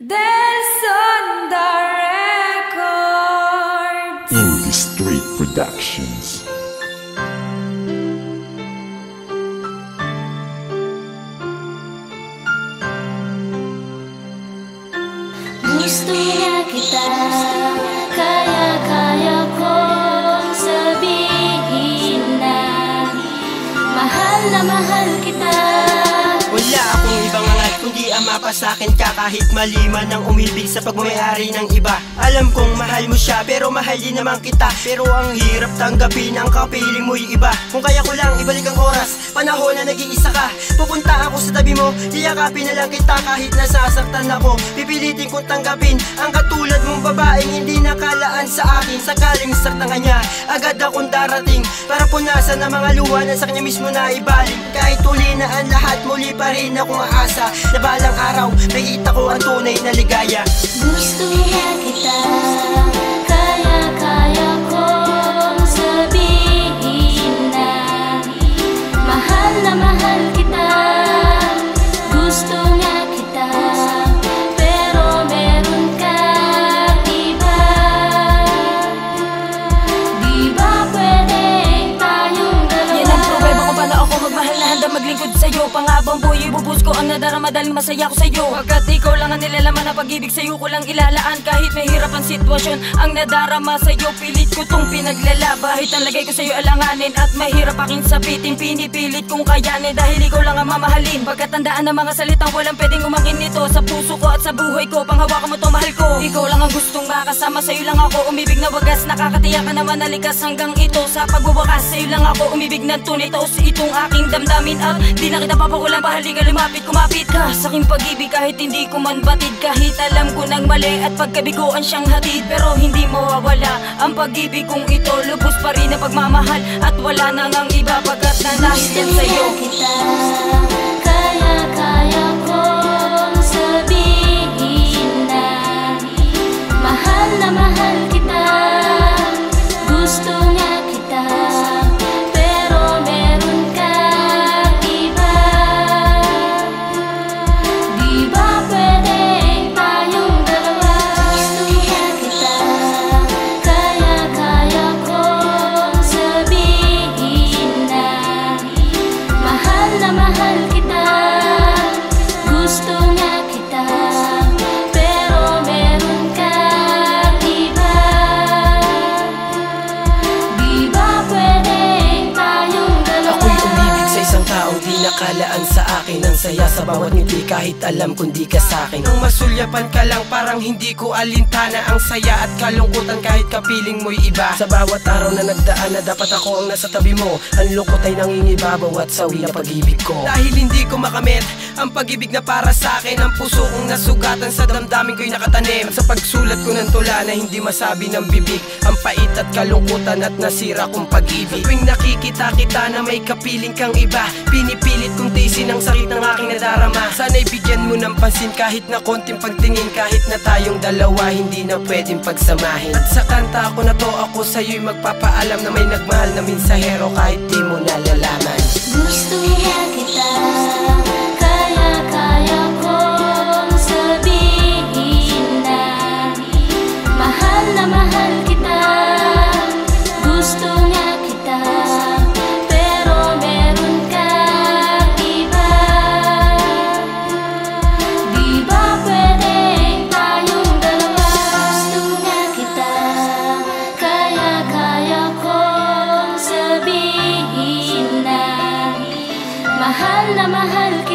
Del Sonda Records. Indie Street Productions. Gusto niya kita, kaya kong sabihin na mahal kita. Wala akong ibang angat kundi ama pa sa'kin ka. Kahit maliman ang umibig sa pagmamayari ng iba. Alam kong mahal mo siya pero mahal din naman kita. Pero ang hirap tanggapin ang kapiling mo'y iba. Kung kaya ko lang ibalik ang oras, panahon na nag-iisa ka. Pupunta ako sa tabi mo, yayakapin na lang kita. Kahit nasasaktan ako, pipilitin kong tanggapin ang katulad mong babaeng hindi nakalaan sa akin. Sakaling saktan ka niya, agad akong darating para punasan ang mga luha na sa kanya mismo na ibalik. Kahit uli na ang lahat, muli pa rin akong aasa na balang araw makita ko ang tunay na ligaya. Gusto niya kita, kaya kong sabihin na mahal kita. Gusto niya kita, pero meron kang iba. Di ba pwedeng tayong dalawa? Yan ang pruweba kung paano ako magmahal na handa maglingkod sa'yo. Pangabang buhay, ibubus ko ang nadarama dahil masaya ko sa'yo. Pagkat ikaw lang ang nilalaman na pag-ibig sa'yo ko lang ilalaan. Kahit mahirap ang sitwasyon, ang nadarama sa'yo pilit ko tong pinaglalaba. Kahit ang lagay ko sa'yo alanganin at mahirap aking sabitin, pinipilit kong kayanin dahil ikaw lang ang mamahalin. Pagkatandaan ng mga salitang walang pwedeng umangkin nito sa puso ko at sa buhay ko. Panghawakan mo to, mahal ko. Ikaw lang ang gustong makasama, sa'yo lang ako umibig na wagas. Nakakatiyak ka naman na likas hanggang ito sa pagwawakas. Sa'yo lang ako umibig ng tunay, taos itong aking damdamin. At di na kita papakulan, pahalikan lumapit, kumapit ka sa aking pag-ibig kahit hindi ko man batid. Kahit alam ko nang mali at pagkabigoan siyang hatid, pero hindi mawawala ang pag-ibig kong ito. Lubos pa rin ang pagmamahal at wala na ngang iba. Pagkat nanahil yan sa'yo kita, kaya kong sabihin na mahal kita. Gusto niya kita, pero meron kang iba. Di ba pwedeng tayong dalawa? Gusto niya kita, kaya kong sabihin na mahal kita. Gusto niya kita, pero meron kang iba. Di ba pwedeng tayong dalawa? Ako'y umibig sa isang taong di nakalaan sa akin. Ang saya sa bawat ngiti kahit alam kung di ka sa'kin. Nang masulyapan ka lang parang hindi ko alintana. Ang saya at kalungkutan kahit kapiling mo'y iba. Sa bawat araw na nagdaan na dapat ako ang nasa tabi mo, ang lungkot ay nangingibabaw at sawi na pag-ibig ko. Dahil hindi ko makamit ang pag-ibig na para sa'kin. Ang puso kong nasugatan sa damdamin ko'y nakatanim. At sa pagsulat ko ng tula na hindi masabi ng bibig, ang pait at kalungkutan at nasira kong pag-ibig. Tuwing nakikita kita na may kapiling kang iba, pinipilit kong tiisin ang sakit ng aking nadarama. Sana'y bigyan mo ng pansin kahit na konting pagtingin. Kahit na tayong dalawa hindi na pwedeng pagsamahin. At sa kanta ko na to ako sa'yo'y magpapaalam na may nagmahal na mensahero kahit di mo nalalaman. Gusto niya kita, kaya kong sabihin na mahal kita. Gusto niya kita, pero meron kang iba. Di ba pwedeng tayong dalawa? Gusto niya kita, kaya kong sabihin na mahal kita.